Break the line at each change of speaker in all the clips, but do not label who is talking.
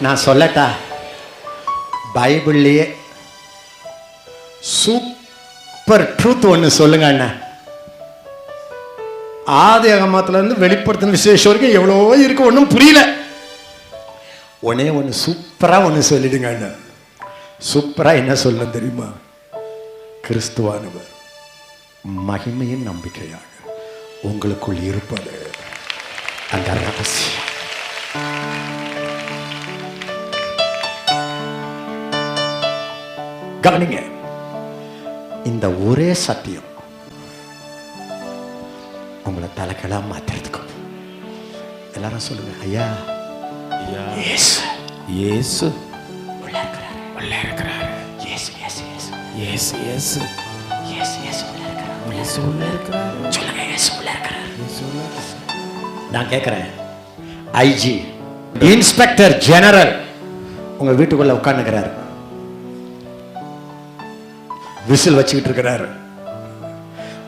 நான் சொல்லட்டா, பைபிள்லயே super truth ஒன்று சொல்லுங்க அண்ணன். ஆதி அகமத்துல இருந்து வெளிப்படுத்தின விசேஷம் வரைக்கும் எவ்வளோ இருக்கு, ஒன்றும் புரியல. ஒன்னே ஒன்று சூப்பரா ஒன்று சொல்லிடுங்க அண்ணன். சூப்பரா என்ன சொல்ல தெரியுமா? கிறிஸ்துவானவர் மகிமையின் நம்பிக்கையாக உங்களுக்குள் இருப்பது அந்த ரகசியம். கவனிங்க, இந்த ஒரே சத்தியம் உங்களை தலைகளா மாத்திரதுக்கும். எல்லாரும் சொல்லுங்க, ஐயா இயேசு
இயேசு
உள்ள இருக்கிறார்,
உள்ள இருக்கிறார்.
இயேசு இயேசு இயேசு
இயேசு இயேசு
இயேசு இயேசு உள்ள இருக்கிறார்,
இயேசு உள்ள இருக்கிறார்.
சொல்லுங்க, இயேசு உள்ள இருக்கிறார்.
இயேசு உள்ள இருக்கிறார்.
நான் கேட்கிறேன், ஐஜி இன்ஸ்பெக்டர் ஜெனரல் உங்க வீட்டுக்குள்ள உட்கார்ந்துக்கிறாரு, விசில் வச்சுக்கிட்டு இருக்கிறாரு,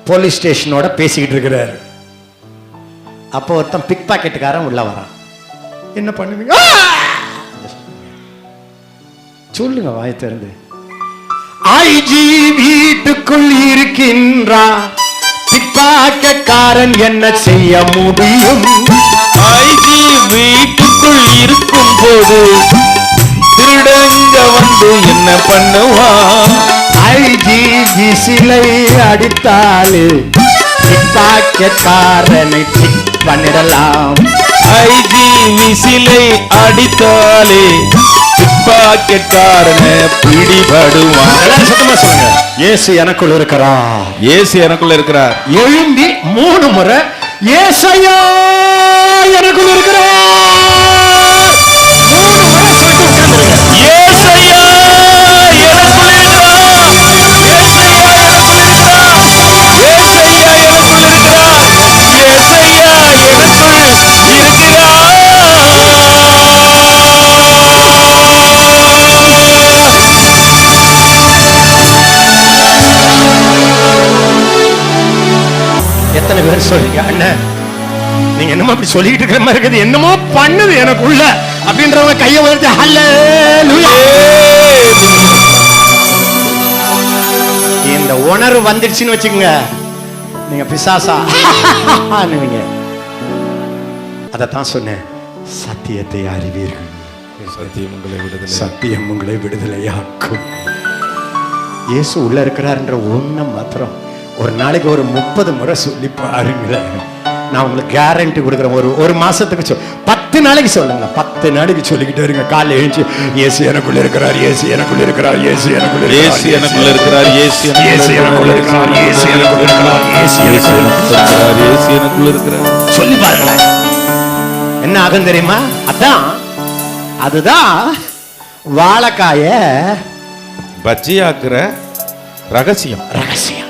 போலீஸ் ஸ்டேஷனோட பேசிக்கிட்டு இருக்கிறாரு. அப்போ ஒருத்தன் பிக் பாக்கெட்டுக்காரன் உள்ள வரான். என்ன பண்ணுவீங்க? சொல்லுங்க வாய் திறந்து. ஐஜி வீட்டுக்குள் இருக்கின்றான், பிக் பாக்கெட்காரன் என்ன செய்ய முடியும்?
ஐஜி வீட்டுக்குள் இருக்கும் போது திருடங்க வந்து என்ன பண்ணுவான்?
ஐஜி விசிலை அடித்தாலே பிக் பாக்கெட்காரனை பிக் பண்ணிடலாம்.
ஐஜி விசிலை அடித்தாலே பிக்பாக்கெட்காரன பிடிபடுவான்.
எல்லாரும் சத்தமா சொல்லுங்க, இயேசு எனக்குள் இருக்கிறார்.
இயேசு எனக்குள்ள இருக்கிறார்.
எழும்பி 3 முறை இயேசையா எனக்குள் இருக்கிறார் 3 முறை சொல்லிட்டு உட்கார்ந்துருங்க.
இயேசையா எனக்குள்ள இருக்கிறார். இயேசையா எனக்குள்ள இருக்கிறார். இயேசையா எனக்குள்ள இருக்கிறார். இயேசையா எனக்குள் இருக்கிறார்.
எத்தனை பேர் சொல்றீங்க, அண்ணன் நீங்க என்னமோ அப்படி சொல்லிட்டு இருக்கிற மாதிரி இருக்குது, என்னமோ பண்ணுது எனக்குள்ள அப்படின்றவங்க கையை உயர்த்தி ஹல்லேலூயா. இந்த உணர்வு வந்துடுச்சுன்னு வச்சுக்கோங்க, நீங்க பிசாசா நீங்க. அதைத்தான் சொன்னேன், சத்தியத்தை அறிவீர்கள்,
சத்தியம் உங்களை விடுதலை.
சத்தியம் உங்களை விடுதலையாக்கும். இயேசு உள்ள இருக்கிறார்ன்ற ஒண்ணு மாத்திரம் ஒரு நாளைக்கு ஒரு 30 முறை சொல்லி பாருங்களேன். நான் உங்களுக்கு கேரண்டி கொடுக்குறேன். ஒரு மாசத்துக்கு 10 நாளைக்கு சொல்லுங்க, 10 நாளைக்கு சொல்லிக்கிட்டே இருங்க. காலைல எழுந்து இயேசு எனக்குள்ள இருக்கிறார், இயேசு எனக்குள்ள இருக்கிறார், இயேசு எனக்குள்ள இருக்கிறார்,
இயேசு எனக்குள்ள இருக்கிறார், இயேசு
எனக்குள்ள இருக்கிறார், இயேசு எனக்குள்ள இருக்கிறார், இயேசு எனக்குள்ள இருக்கிறார்,
இயேசு எனக்குள்ள இருக்கிறார்.
சொல்லி பாருங்களேன், என்ன ஆகும் தெரியுமா? அதுதான் வாழைக்காய
பஜ்ஜியாக்குற ரகசியம்.
ரகசியம்.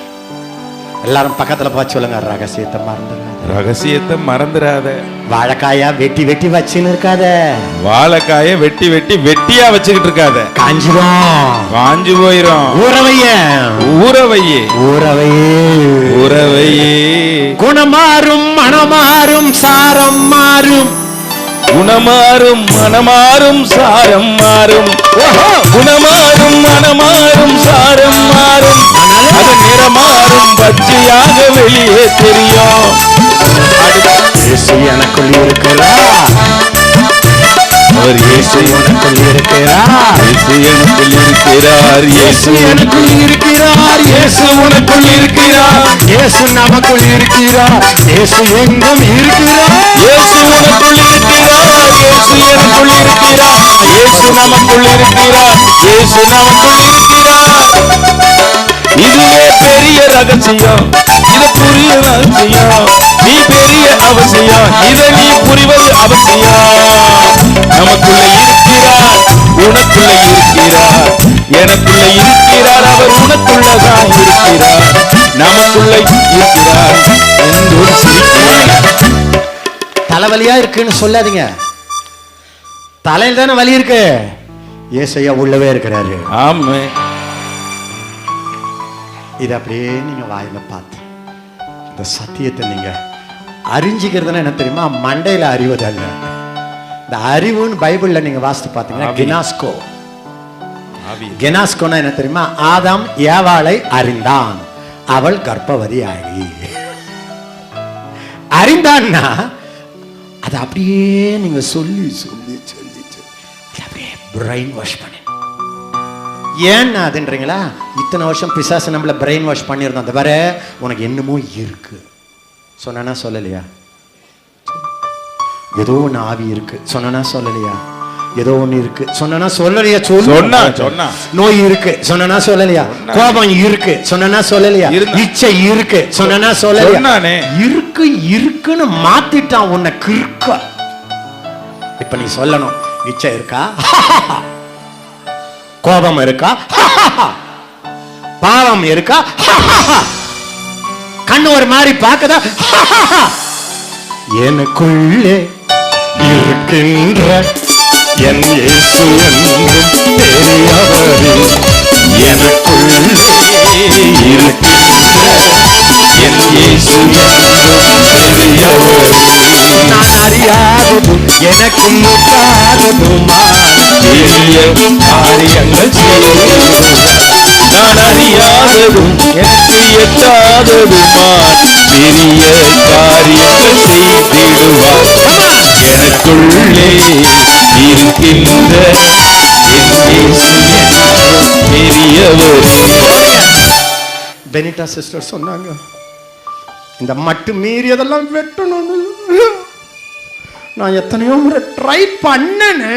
எல்லாரும் பக்கத்துல பார்த்து சொல்லுங்க, ரகசியத்தை மறந்துடாத.
ரகசியத்தை மறந்துடாத.
வாழைக்காயா வெட்டி வெட்டி வச்சுன்னு இருக்காத.
வாழைக்காய வெட்டி வெட்டி வெட்டியா வச்சுக்கிட்டு இருக்காத.
காஞ்சிரும்,
காஞ்சு போயிரும்.
ஊறவையே
ஊறவையே
ஊறவையே
ஊறவையே.
குணமாறும் மனமாறும் சாரம் மாறும்.
குணமாறும் மனமாறும் சாரம் மாறும். குணமாறும் மனமாறும் சாரம் மாறும். அது நிறமாறும் பச்சையாக வெளியே தெரியும்.
இயேசு எனக்குள் இருக்கிறார், அவர் இயேசு எனக்குள் இருக்கிறார்,
இயேசு எனக்குள் இருக்கிறார்,
இயேசு எனக்குள் இருக்கிறார், இயேசு உனக்குள் இருக்கிறார், இயேசு நமக்குள் இருக்கிறார், இயேசு எங்கும் இருக்கிறார்,
இயேசு உனக்குள் இருக்கிறார், இயேசு எனக்குள் இருக்கிறார், இயேசு நமக்குள் இருக்கிறார், இயேசு நமக்குள் இருக்கிறார். இதுவே பெரிய ரகசியம், இது புரிய ரகசியம். நீ பெரிய அவசியம், இதை நீ புரிவது அவசியம். நமக்குள்ள இருக்கிறார், உனக்குள்ள இருக்கிறார், எனக்குள்ள இருக்கிறார், அவர் உனக்குள்ளதான் இருக்கிறார், நமக்குள்ள இருக்கிறார் என்று சிரிக்கிறார்.
தலைவலியா இருக்குன்னு சொல்லாதீங்க, தலையில் தானே வலி இருக்கு. ஏசையா உள்ளவே இருக்கிறாரு.
ஆமே.
இது அப்படியே நீங்க வாயில பார்த்து இந்த சத்தியத்தை நீங்க அறிஞ்சிக்கிறதுனா என்ன தெரியுமா? மண்டையில அறிவதல்ல, இந்த அறிவுன்னு பைபிள்ல நீங்க வாசித்து பார்த்தீங்கன்னா
ஆவி.
கினாஸ்கோ.
ஆவி.
கெனாஸ்கோனா என்ன தெரியுமா? ஆதாம் ஏவாளை அறிந்தான், அவள் கர்ப்பவதி ஆகி. அறிந்தான்னா அதை அப்படியே நீங்க சொல்லி சொல்லி சொல்லி சொல்லி அதை அப்படியே பிரெயின் வாஷ் பண்ணி. ஏன்னா அதுன்றீங்களா? இத்தனை வருஷம் பிசாசு நம்மள பிரெயின் வாஷ் பண்ணியிருந்தோம். அந்த வர உனக்கு என்னமோ இருக்கு சொன்னா சொல்லலையா? ஏதோ ஒன்று ஆவி இருக்கு சொன்னா சொல்லலையா? ஏதோ ஒண்ணு இருக்கு சொன்னா சொல்லலையா?
சொன்னா.
நோய் இருக்கு சொன்னா சொல்லலையா? கோபம் இருக்கு சொன்னா சொல்லலையா? இச்சை இருக்கு சொன்னா சொல்லலையா? இருக்கு இருக்குன்னு மாத்திட்டான் உன்னை கிறுக்க. இப்ப நீ சொல்லணும், இச்சை இருக்கா? கோபம் இருக்கா? பாவம் இருக்கா? கண்ணு ஒரு மாதிரி பாக்குதா? எனக்குள்ளே இருக்கின்ற என் இயேசு என்றும் பெரியவரே, எனக்குள்ளே இருக்கின்ற என் இயேசு என்றும் பெரியவரே, நான் அறியாததும் எனக்கு முட்டாததுமா பெரிய காரியங்கள் செய்வார்.
நான் அறியாததும் எனக்கு எட்டாததுமா பெரிய காரியங்கள் செய்திடுவார். எனக்குள்ளே இருக்கின்ற பெரியவரே.
பெனிட்டா சிஸ்டர் சொன்னாங்க, இந்த மட்டு மீறி அதெல்லாம் வெட்டணும்னு. நான் எத்தனையோ முறை ட்ரை பண்ணேன்னு,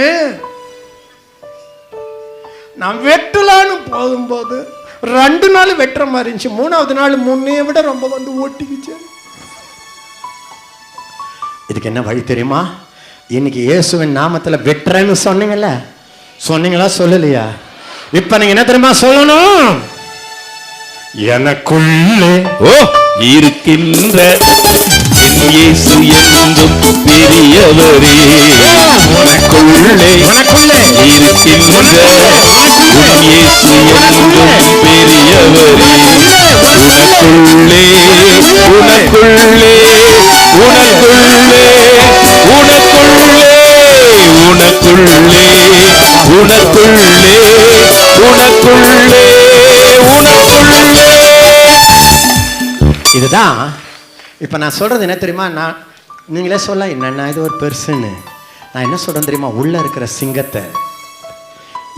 நான் வெட்டலான்னு போகும்போது 2 நாள் வெட்டுற மாதிரி இருந்துச்சு. 3வது நாள் முன்னைய விட ரொம்ப வந்து ஓட்டிக்கிச்சு. இதுக்கு என்ன வழி தெரியுமா? இன்னைக்கு இயேசுவின் நாமத்துல வெட்டுறேன்னு சொன்னீங்கல்ல, சொன்னீங்களா சொல்லலையா? இப்ப நீங்க என்ன தெரியுமா சொல்லணும்? எனக்குள்ளே
இருக்கின்ற என் இயேசு என்றும் பெரியவரே, உனக்குள்ளே இருக்கின்ற உன் இயேசு என்றும் பெரியவரே, உனக்குள்ளே உனக்குள்ளே உனக்குள்ளே உனக்குள்ளே உனக்குள்ளே உனக்குள்ளே உனக்குள்ளே உனக்குள்ளே.
இதுதான் இப்ப நான் சொல்றது என்ன தெரியுமா? நான் நீங்களே சொல்ல என்னன்னா இது ஒரு பெருசுன்னு. நான் என்ன சொல்றேன் தெரியுமா? உள்ள இருக்கிற சிங்கத்தை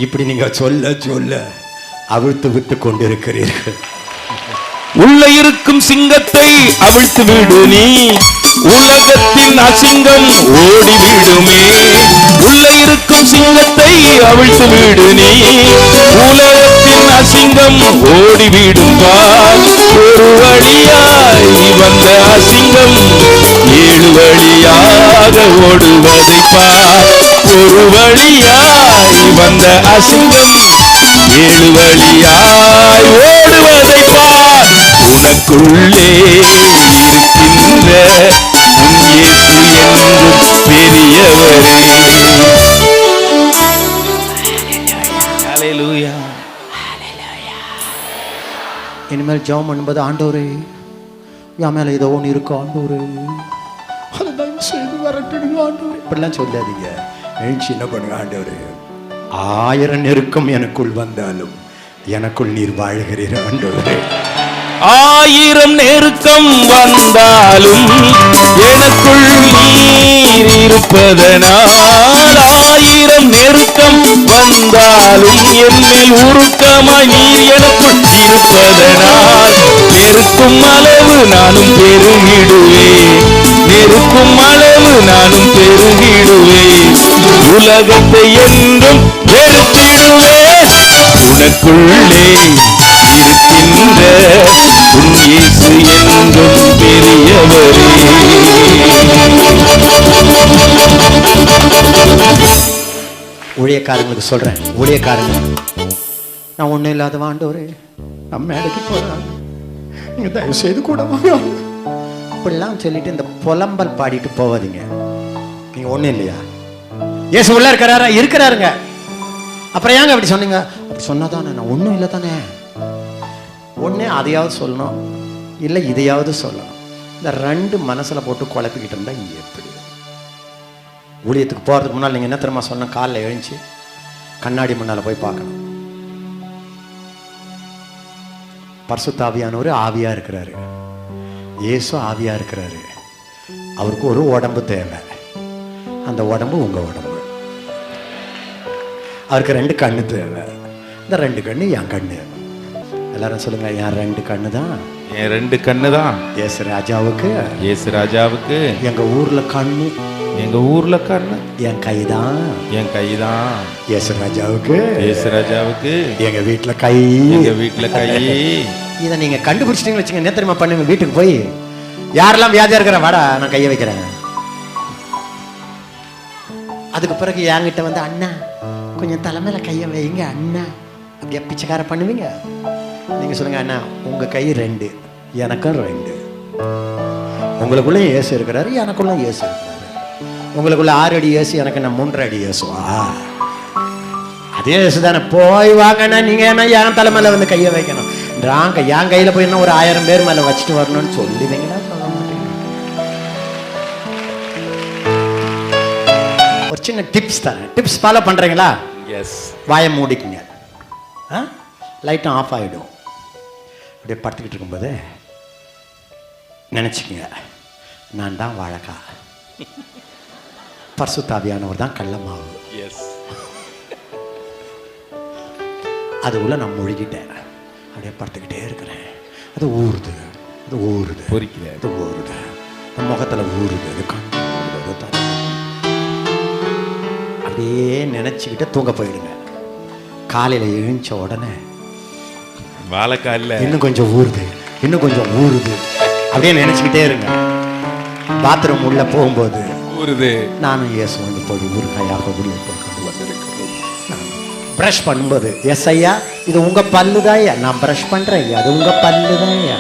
இப்படி நீங்க சொல்ல சொல்ல அவிழ்த்து விட்டு கொண்டிருக்கிறீர்கள்.
உள்ள இருக்கும் சிங்கத்தை அவிழ்த்து விடு நீ, உலகத்தின் அசிங்கம் ஓடிவிடுமே. உள்ள இருக்கும் சிங்கத்தை அவிழ்த்து விடு நீ, உலகத்தின் அசிங்கம் ஓடிவிடும் பார். ஒரு வழியாய் வந்த அசிங்கம் 7 வழியாக ஓடுவதை பார். ஒரு வழியாய் வந்த அசிங்கம் 7 வழியாய் ஓடுவதை பார். உனக்குள்ளே இருக்கின்ற உன் இயேசு என்றும் பெரியவரே. ஹல்லேலூயா.
இனிமேல் ஜெபம் பண்ணும்போது, ஆண்டவரே என் மேல ஏதோ ஒன்று இருக்கு ஆண்டவரே, அதை தயவு செய்து வரட்டுடுங்க ஆண்டவரே, இப்படிலாம் சொல்லாதீங்க. எழுச்சி என்ன பண்ணுங்க, ஆண்டவரே 1000 நெருக்கம் எனக்குள் வந்தாலும் எனக்குள் நீர் வாழ்கிறீர் ஆண்டவரே.
1000 நெருக்கம் வந்தாலும் எனக்குள் நீர் இருப்பதனால், 1000 நெருக்கம் வந்தாலும் என்மேல் உருக்கமாய் நீர் எனக்குள் இருப்பதனால், நெருக்கும் அளவு நானும் பெருகிடுவேன், நெருக்கும் அளவு நானும் பெருகிடுவேன், உலகத்தை என்றும் வெறுத்திடுவேன். உனக்குள்ளே இருக்கின்ற உன் இயேசு என்றும் பெரியவரே.
ஊழியக்காரங்களுக்கு சொல்றேன், ஊழியக்காரங்க, நான் ஒன்றும் இல்லாத ஆண்டவரே, நான் மேடைக்கு போறேன், நீங்க தயவு செய்து கூட வாங்க, அப்படிலாம் சொல்லிட்டு இந்த புலம்பல் பாடிட்டு போவாதீங்க. நீங்க ஒன்றும் இல்லையா? இயேசு உள்ள இருக்கிறாருங்க. அப்புறம் ஏங்க அப்படி சொன்னீங்க? அப்படி சொன்னாதானே, நான் ஒன்றும் இல்லை தானே. ஒன்று அதையாவது சொல்லணும், இல்லை இதையாவது சொல்லணும். இந்த 2 மனசில் போட்டு குழப்பிக்கிட்டு இருந்தா எப்படி? ஊழியத்துக்கு போகிறதுக்கு முன்னால் நீங்கள் என்ன தெரியுமா சொன்ன? காலைல எழுந்துச்சு கண்ணாடி முன்னால் போய் பார்க்கணும். பரிசுத்த ஆவியானவர் ஆவியாக இருக்கிறாரு, இயேசு ஆவியாக இருக்கிறாரு. அவருக்கு ஒரு உடம்பு தேவை, அந்த உடம்பு உங்கள் உடம்பு. அவருக்கு 2 கண்ணு தேவை, இந்த 2 கண்ணு என் கண்ணு. எல்லாரும் சொல்லுங்க, என் 2 கண்ணு தான்,
என் 2 கண்ணு தான்.
இயேசு ராஜாவுக்கு,
இயேசு ராஜாவுக்கு.
எங்க ஊர்ல கண்ணு,
எங்க ஊர்ல கண்ணு
என் கைதான்,
என் கைதான்.
இயேசு ராஜாவுக்கு,
இயேசு ராஜாவுக்கு.
எங்க வீட்டுல கை,
எங்க வீட்டுல கை.
இதை நீங்க கண்டுபிடிச்சிட்டீங்கன்னு வச்சுங்க, என்ன தெரியுமா பண்ணுங்க? வீட்டுக்கு போய் யாரெல்லாம் வியாதியா இருக்கிற வாடா நான் கையை வைக்கிறேன். அதுக்கு பிறகு என்கிட்ட வந்து அண்ணா கொஞ்சம் தலைமையில கையை வைங்க அண்ணா, அப்படியே பிச்சைக்கார பண்ணுவீங்க. நீங்க சொல்லுங்க, அண்ணா உங்க கை 2, எனக்கும் 2. உங்களுக்குள்ள இயேசு இருக்கிறாரு, எனக்குள்ள இயேசு இருக்கிறாரு. உங்களுக்குள்ள 6 அடி இயேசு, எனக்கு நான் 3 அடி இயேசுவா? அதே இயேசு தானே. போய் வாங்கன்னா நீங்க என்ன என் தலைமையில வந்து கையை வைக்கணும்? நாங்க என் கையில போய் என்ன ஒரு 1000 பேர் மேல வச்சுட்டு வரணும்னு சொல்லுவீங்களா? சொல்ல மாட்டீங்க. ஒரு சின்ன டிப்ஸ் தரேன், டிப்ஸ் ஃபாலோ பண்றீங்களா?
எஸ்.
வாயை மூடிக்குங்க, லைட்டும் ஆஃப் ஆகிடும். அப்படியே படுத்துக்கிட்டு இருக்கும்போது நினச்சிக்கங்க, நான் தான் வாழைக்காய், பரிசுத்த ஆவியானவர் தான் கடல மாவு.
எஸ்.
அதுக்குள்ள நான் முழுகிட்டேன். அப்படியே படுத்துக்கிட்டே இருக்கிறேன். அது ஊறுது, அது ஊறுது,
பொறிக்குது,
அது ஊறுது, என் முகத்தில் ஊறுது, அது கண்ணு ஊறுது, அது தலை. அப்படியே நினச்சிக்கிட்டு தூங்க போயிடுங்க. காலையில் எழுந்த உடனே
வாழைக்காயில்
இன்னும் கொஞ்சம் ஊறுது, இன்னும் கொஞ்சம் ஊறுது, அப்படியே நினச்சிக்கிட்டே இருங்க. பாத்ரூம் உள்ள போகும்போது
ஊறுது,
நானும் இயேசு வந்து போய் ஊறுகாயாக உள்ளே போய் கொண்டு வந்திருக்கிறேன். ப்ரஷ் பண்ணும்போது, எஸ் ஐயா இது உங்க பல்லு தான் ஐயா, நான் ப்ரஷ் பண்றேன் ஐயா, அது உங்க பல்லு தான் ஐயா.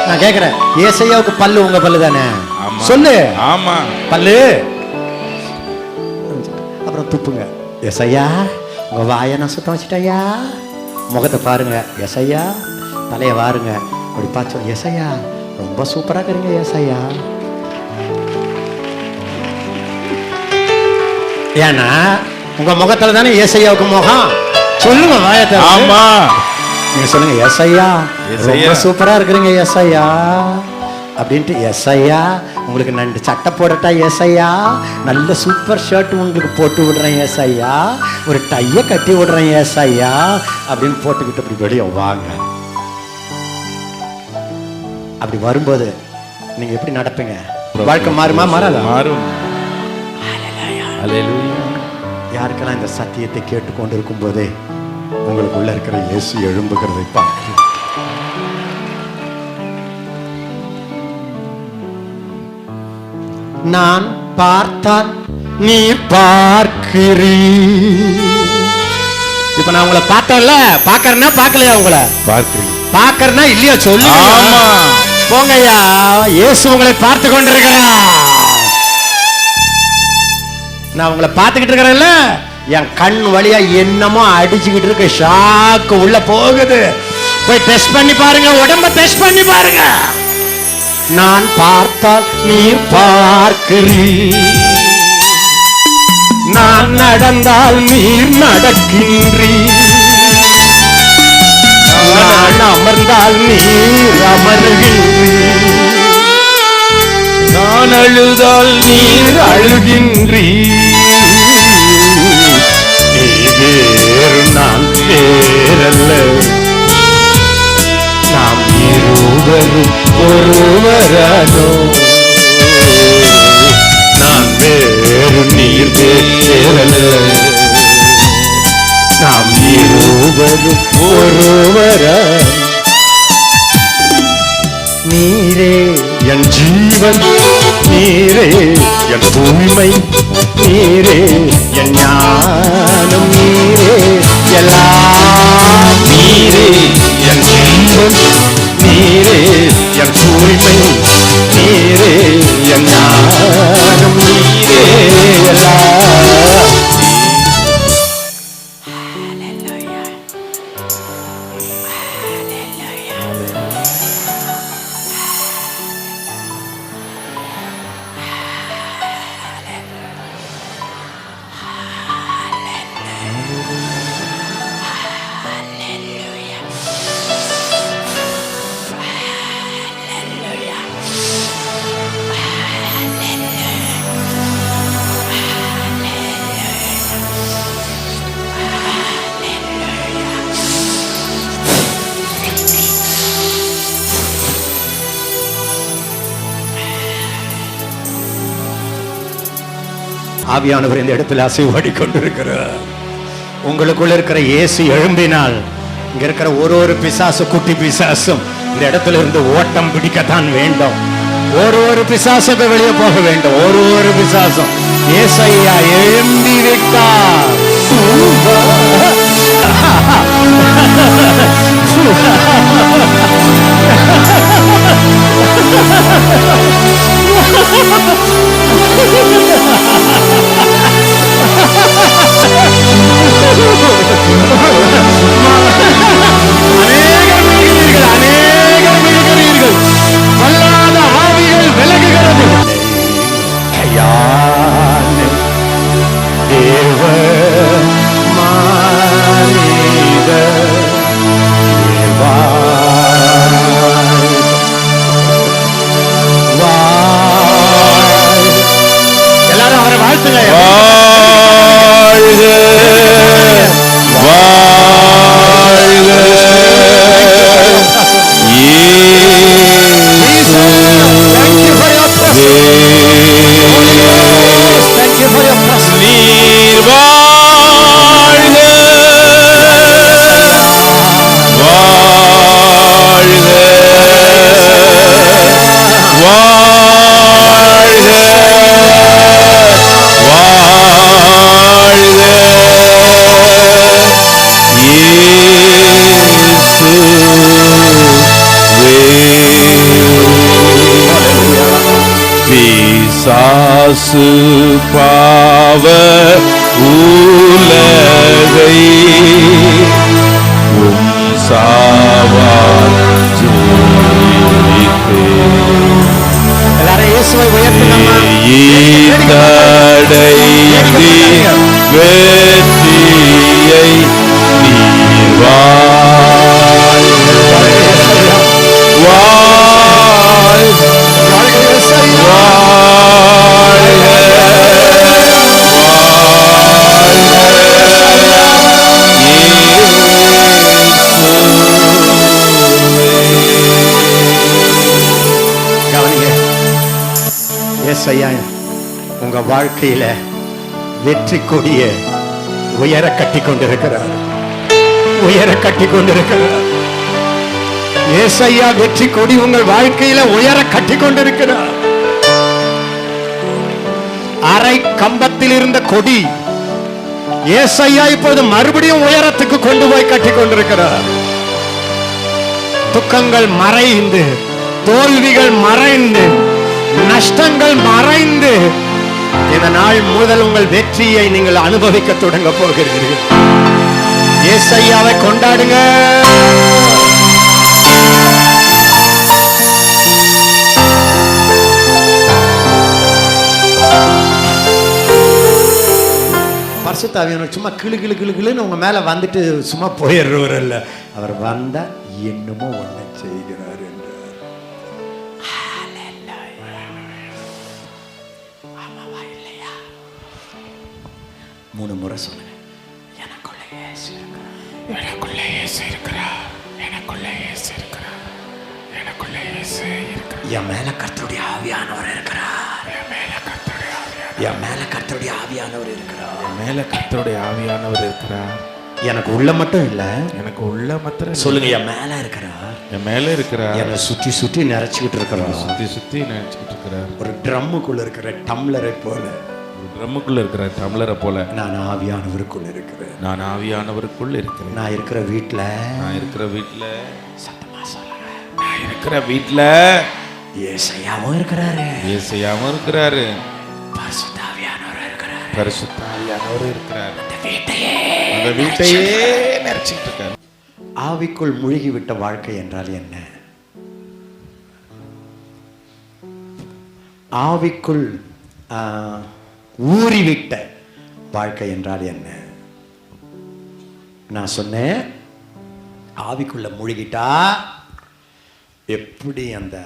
நான் கேட்கிறேன், எஸ் ஐயாவுக்கு பல்லு உங்க பல்லு தானே? சொல்லு. ஆமா பல்லு. அப்புறம் துப்புங்க, எஸ் ஐயா உங்க வாயை நான் சுத்தம் வச்சுட்டேன் ஐயா. முகத்தை பாருங்க, எஸ் ஐயா. தலையை வாருங்க, அப்படி பார்த்து எஸ் ஐயா ரொம்ப சூப்பரா இருக்கிறீங்க எஸ் ஐயா. ஏன்னா உங்க முகத்துல தானே ஏசையாவுக்கு முகம். சொல்லுங்க வாயத்தை.
ஆமா
நீங்க சொல்லுங்க, ஏசையா ரொம்ப சூப்பரா இருக்கிறீங்க ஏசையா அப்படின்ட்டு. ஏசையா உங்களுக்கு 2 சட்டை போடட்டா ஏசையா, நல்ல சூப்பர் ஷர்ட் உங்களுக்கு போட்டு விடுறேன் ஏசையா, ஒரு டைய கட்டி விடுறேன் ஏசையா அப்படின்னு போட்டுக்கிட்டு அப்படி வெளியே வாங்க. அப்படி வரும்போது நீங்க எப்படி நடப்பீங்க? வாழ்க்கை மாறுமா? மாறாதா?
மாறும்.
யாருக்கெல்லாம் இந்த சத்தியத்தை கேட்டுக்கொண்டு இருக்கும் போதே உங்களுக்குள்ள இருக்கிற இயேசு எழும்புகிறதை பார்க்கிறேன். நான் பார்த்தால் நீ பார்க்கிறீ. இப்ப நான் உங்களை பார்த்தேன்ல, பார்க்கறேன்னா பார்க்கலையா? உங்களை பார்க்கிறீங்க. பார்க்கறேன்னா இல்லையா? சொல்லு. போங்கய்யா, இயேசு உங்களை பார்த்து கொண்டிருக்கிறார். நான் உங்களை பார்த்துக்கிட்டு இருக்கிறேன்ல, என் கண் வழியா என்னமோ அடிச்சுக்கிட்டு இருக்கு, ஷாக்கு உள்ள போகுது. போய் டெஸ்ட் பண்ணி பாருங்க, உடம்ப டெஸ்ட் பண்ணி பாருங்க. நான் பார்த்தால் நீர் பார்க்கிறீ, நான் நடந்தால் நீர் நடக்கின்றீ, நான் அமர்ந்தால் நீர் அமர்கின்றீ,
நான் அழுதால் நீர் அழுகின்றீ,
நீ வேறு நான் வேறல்ல, நாம் இருவரும் ஒருவரானோ, நான் வேறு நீர் வேறல்ல, நாம் இருவரும் ஒருவரானோ. நீரே என் ஜீவன், நீரே என் தூய்மை, நீரே என் ஞானம், நீரே எல்லாம். நீரே என் ஜீவன், நீரே என் தூய்மை, நீரே என் ஞானம், நீரே எல்லாம். ஆவியானவர் இந்த இடத்துல அசைவாடி கொண்டிருக்கிறார். உங்களுக்குள்ள இருக்கிற இயேசு எழும்பினால் இங்க இருக்கிற ஒரு பிசாசு, குட்டி பிசாசும் இந்த இடத்துல இருந்து ஓட்டம் பிடிக்கத்தான் வேண்டும். ஒரு பிசாசுக்கு வெளியே போக வேண்டும். ஒரு பிசாசும் ஏசையா எழும்பி விட்டார். அநேகர் விழுகிறீர்கள். வல்லாத ஆவிகள் விலகுகிறது. தேவ மானிட எல்லாரும் அவரை வாழ்த்துங்க.
பிசாசு பாவ உலகை சாவார் ஜெயித்தே.
எல்லாரும் இயேசுவை உயர்த்துங்கம்மா.
ஈதடைந்தி வெற்றியை நீர்
ஏசையா உங்க வாழ்க்கையில வெற்றி கொடிய உயர கட்டி கொண்டிருக்கிறார். உயர கட்டி கொண்டிருக்கிறார். ஏசையா வெற்றி கொடி உங்கள் வாழ்க்கையில உயர கட்டி கொண்டிருக்கிறார். அரை கம்பத்தில் இருந்த கொடி ஏசையா இப்போது மறுபடியும் உயரத்துக்கு கொண்டு போய் கட்டி கொண்டிருக்கிறார். துக்கங்கள் மறைந்து, தோல்விகள் மறைந்து, நஷ்டங்கள் மறைந்து, இந்த நாள் முதல் உங்கள் வெற்றியை நீங்கள் அனுபவிக்க தொடங்க போகிறீர்கள். ஏசையாவை கொண்டாடுங்க. பரிசுத்த ஆவியானவர் சும்மா கிளு கிளு கிளு கிளுன்னு உங்க மேல வந்துட்டு சும்மா போயிடுறவர் இல்ல. அவர் வந்தா என்னமோ ஒண்ணு செய்கிறார் என்றார். மூணு முறை சொல்லுங்க. எனக்குள்ள இயேசு இருக்கிறார். எனக்குள்ள இயேசு இருக்கிறார். எனக்குள்ள இயேசு இருக்கிறார். எனக்குள்ள இயேசு இருக்கிறார். என் மேல கர்த்தருடைய ஆவியானவர் இருக்கிறார். என் மேல கர்த்தருடைய ஆவியானவர். என் மேல கர்த்தருடைய ஆவியானவர் இருக்கிறார்.
என் மேல கர்த்தருடைய ஆவியானவர் இருக்கிறார்.
எனக்கு உள்ள மட்டும் இல்ல,
எனக்கு உள்ள மாத்திரம்
சொல்லுங்க. என் மேல இருக்கிறார்.
என் மேல இருக்கிறார்.
என்னை சுற்றி சுற்றி நிறைச்சுக்கிட்டு இருக்கிறார்.
சுத்தி சுத்தி நினைச்சுக்கிட்டு இருக்கிறார்.
ஒரு ட்ரம்முக்குள்ள இருக்கிற டம்ளரை போல,
ட்ரம்முக்குள்ள இருக்கிற டம்ளரை போல
நான் ஆவியானவருக்குள்ள இருக்கிறேன்.
நான் ஆவியானவருக்குள்ள இருக்கிறேன்.
நான் இருக்கிற வீட்டுல,
நான் இருக்கிற வீட்டுல,
சத்தமா சொல்லுங்க,
நான் இருக்கிற வீட்டுல
ஏசையாவும் இருக்கிறாரு.
ஏசையாவும் இருக்கிறாரு.
பரிசுத்த ஆவியானவர் இருக்கிறாரு.
பரிசுத்த ஆவியானவர் இருக்கிறாரு.
அந்த
வீட்டையே நிறைச்சிட்டு இருக்காரு.
ஆவிக்குள் முழுகிவிட்ட வாழ்க்கை என்றால் என்ன? ஆவிக்குள் ஊறிவிட்ட வாழ்க்கை என்றால் என்ன? நான் சொன்னேன், ஆவிக்குள்ள முழுகிட்டா எப்படி அந்த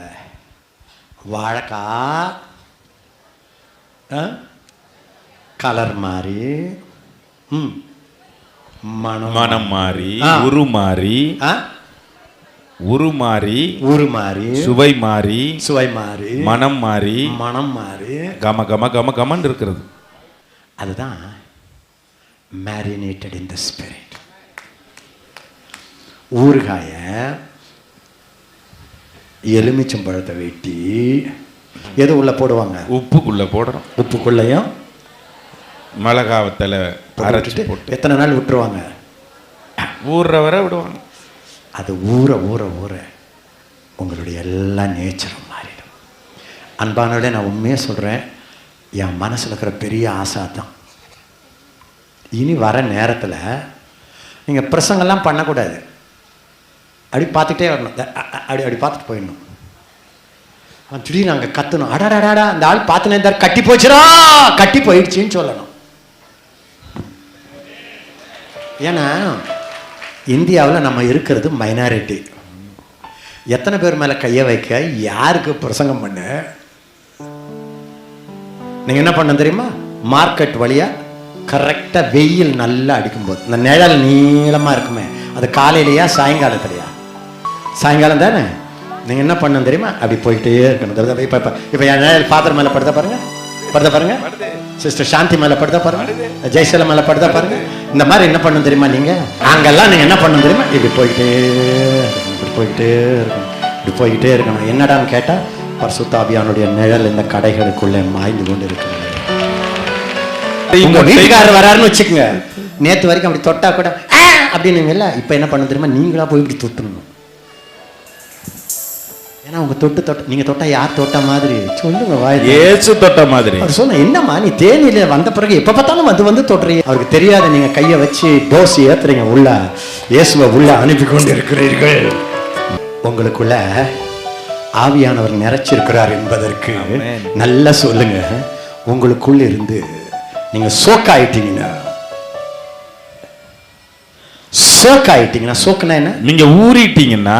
வாழைக்காய் கலர் மாறி,
மனம் மாறி, உருமாறி, உருமாறி, சுவை மாறி,
மாறி,
மனம் மாறி,
மாறி,
கம கம கம கமன்னு இருக்கிறது.
அதுதான் மேரினேட்டட் இன் த ஸ்பிரிட். ஊறுகாய எலுமிச்சம்பழத்தை வெட்டி எது உள்ள போடுவாங்க?
உப்புக்குள்ள போடுறோம்.
உப்புக்குள்ளையும்
மிளகாவத்தில் அரைச்சிட்டு போட்டு
எத்தனை நாள் விட்டுருவாங்க?
ஊறுற வரை விடுவாங்க.
அது ஊற ஊற ஊற உங்களுடைய எல்லா நேச்சரும் மாறிடும். அன்பானோட நான் உண்மையாக சொல்கிறேன், என் மனசில் இருக்கிற பெரிய ஆசை தான், இனி வர நேரத்தில் நீங்கள் பிரசங்கெல்லாம் பண்ணக்கூடாது, அப்படி பார்த்துக்கிட்டே வரணும், அப்படி அப்படி பார்த்துட்டு போயிடணும். திடீர்னு நாங்கள் கத்தணும், அடாடாடா அந்த ஆள் பார்த்துனே இருந்தார், கட்டி போச்சுரா, கட்டி போயிடுச்சின்னு சொல்லணும். ஏன்னா இந்தியாவில் நம்ம இருக்கிறது மைனாரிட்டி. எத்தனை பேர் மேலே கையை வைக்க, யாருக்கு பிரசங்கம் பண்ண? நீங்கள் என்ன பண்ண தெரியுமா? மார்க்கெட் வழியாக கரெக்டாக வெயில் நல்லா அடிக்கும்போது, இந்த நிழல் நீளமாக இருக்குமே, அது காலையிலையா சாயங்காலத்துலையா? சாயங்காலம் தானே. நீங்கள் என்ன பண்ண தெரியுமா? அப்படி போயிட்டே இருக்கணும். இப்போ என் நிழல் பாத்திரம் மேலே படுத்த பாருங்க, படுத்த பாருங்க, சிஸ்டர் சாந்தி மேலே படுத்த பாருங்க, ஜெய்சலம் மேலே படுத்த பாருங்க. இந்த மாதிரி என்ன பண்ண தெரியுமா? நீங்கள் அங்கெல்லாம் நீங்கள் என்ன பண்ண தெரியுமா? இப்படி போயிட்டே இருக்கணும், இப்படி போயிட்டே இருக்கணும், இப்படி போய்கிட்டே இருக்கணும். என்னடான்னு கேட்டால் பரிசுத்த ஆவியானுடைய நிழல் இந்த கடைகளுக்குள்ளே மாய்ந்து கொண்டு இருக்கணும். உங்க வீட்டுக்காரர் வராருன்னு வச்சுக்கோங்க, நேற்று வரைக்கும் அப்படி தொட்டா கூட அப்படின்னுங்கல்ல, இப்போ என்ன பண்ண தெரியுமா? நீங்களா போய் இப்படி தொட்டணும். ஏன்னா உங்க தொட்டு நீங்க தொட்டா யார் தொட்ட மாதிரி? சொல்லுங்க,
ஏசு தொட்ட மாதிரி.
அவர் சொன்ன, என்னம்மா நீ தேனியில வந்த பிறகு எப்ப பார்த்தாலும் வந்து தொட்டுறீங்க. அவருக்கு தெரியாத நீங்க கையை வச்சு டோஸ் ஏத்துறீங்க, உள்ள இயேசுவை உள்ள அனுப்பி கொண்டு இருக்கிறீர்கள். உங்களுக்குள்ள ஆவியானவர் நிறைச்சிருக்கிறார் என்பதற்கு நல்லா சொல்லுங்க. உங்களுக்குள்ள இருந்து நீங்க சோக்காயிட்டீங்கன்னா, சோக்காயிட்டீங்கன்னா, சோக்குனா என்ன?
நீங்க ஊறிட்டீங்கன்னா,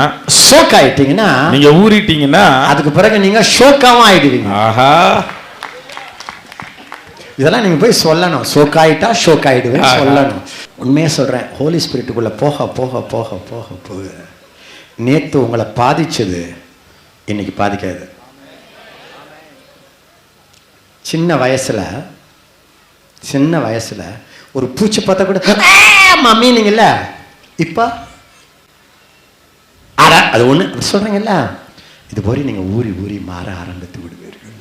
சோக்காயிட்டீங்கன்னா,
நீங்க ஊறிட்டீங்கன்னா அதுக்கு
பிறகு நீங்க ஷோக்காவும் ஆயிடுவீங்க.
ஆஹா,
இதெல்லாம் நீங்க போய் சொல்லணும். சோக்காயிட்டா ஷோக் ஆயிடுவேன் சொல்லணும். உண்மையா சொல்றேன், ஹோலி ஸ்பிரிட்டுக்குள்ள போக போக போக போக போக நேத்து உங்களை பாதிச்சது இன்னைக்கு பாதிக்காது. சின்ன வயசுல ஒரு பூச்சி பார்த்தா கூட மம்மி நீங்கல்ல, இப்ப அது ஒண்ணு சொல்றீங்கல்ல, இது போய் நீங்க ஊறி ஊறி மாற ஆரம்பித்து விடுவீர்கள்.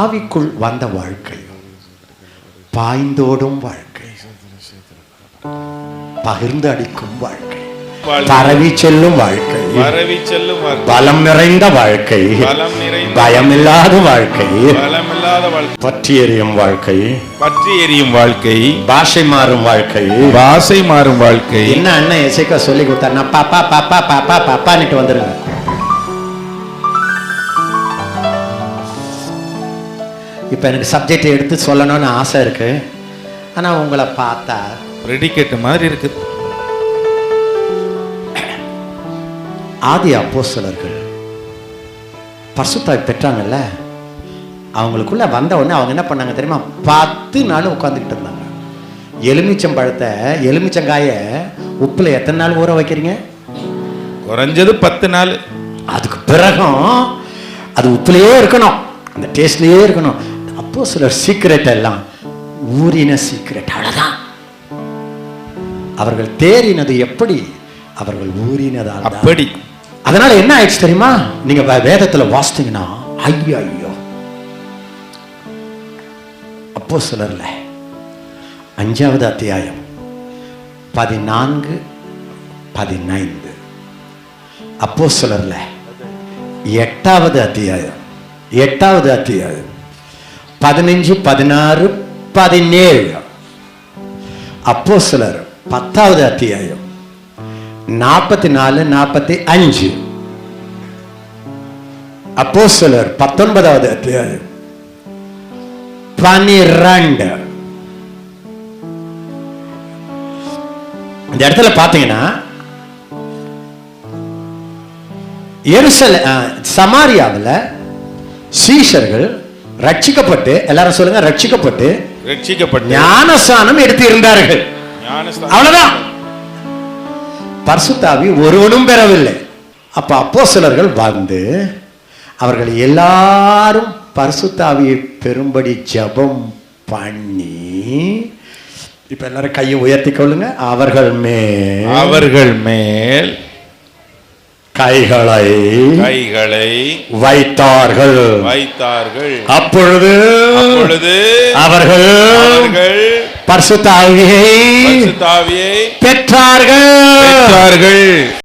ஆவிக்குள் வந்த வாழ்க்கை பாய்ந்தோடும் வாழ்க்கை, பகிர்ந்து அடிக்கும் வாழ்க்கை, பரவி செல்லும் வாழ்க்கை, பலம் நிறைந்த வாழ்க்கை, பயமில்லாத வாழ்க்கை, பற்றி எரியும் வாழ்க்கை, பாஷை மாறும் வாழ்க்கை. என்ன அண்ணன் எசைக்கா சொல்லி கொடுத்தாரு, நான் பாப்பா பாப்பா பாப்பா பாப்பான்னுட்டு வந்துருங்க. இப்ப எனக்கு சப்ஜெக்ட் எடுத்து சொல்லணும்னு ஆசை இருக்கு, ஆனா உங்களை பார்த்தா
ரெடிகேட் மாதிரி இருக்கு.
ஆதி அப்போஸ்தலர்கள் பரிசுத்தாய் பெற்றாங்கல்ல, அவங்களுக்குள்ள வந்த உடனே அவங்க என்ன பண்ணாங்க தெரியுமா? 10 நாள் உட்காந்துக்கிட்டு இருந்தாங்க. எலுமிச்சங்காய உப்புல எத்தனை நாள் ஊற வைக்கிறீங்க?
குறைஞ்சது 10 நாள்.
அதுக்கு பிறகும் அது உப்புலயே இருக்கணும், அந்த டேஸ்ட்லயே இருக்கணும். அப்போஸ்தலர் சீக்ரெட் எல்லாம் ஊறின சீக்ரெட். அவ்வளவுதான். அவர்கள் தேறினது எப்படி? அவர்கள் ஊறினதால் அப்படி. அதனால என்ன ஆயிடுச்சு தெரியுமா? நீங்க வேதத்துல வாசித்தீங்கன்னா, ஐயோ ஐயோ, அப்போஸ்தலர்ல 5வது அத்தியாயம் 14, 15, அப்போஸ்தலர்ல 8வது அத்தியாயம் 15, 16, 17, அப்போஸ்தலர் 10வது அத்தியாயம் 44, 45, அப்போஸ்தலர் 19வது அத்தியாயம் 12. இந்த இடத்துல பாத்தீங்கன்னா, சமாரியாவில் சீஷர்கள் ரட்சிக்கப்பட்டு, எல்லாரும் சொல்லுங்க, ரட்சிக்கப்பட்டு ஞானஸ்நானம் எடுத்து இருந்தார்கள். அவ்வளவுதான். பரிசுத்த ஆவி ஒருவனும் பெறவில்லை. அப்ப அப்போஸ்தலர்கள் வந்து அவர்கள் எல்லாரும் பரிசுத்த ஆவியை பெறும்படி ஜெபம் பண்ணி, இப்ப எல்லாரும் கையை உயர்த்தி கொள்ளுங்க. அவர்கள் மேல் கைகளை வைத்தார்கள். அப்பொழுது அவர்கள் பரிசுத்த ஆவியை பெற்றார்கள்.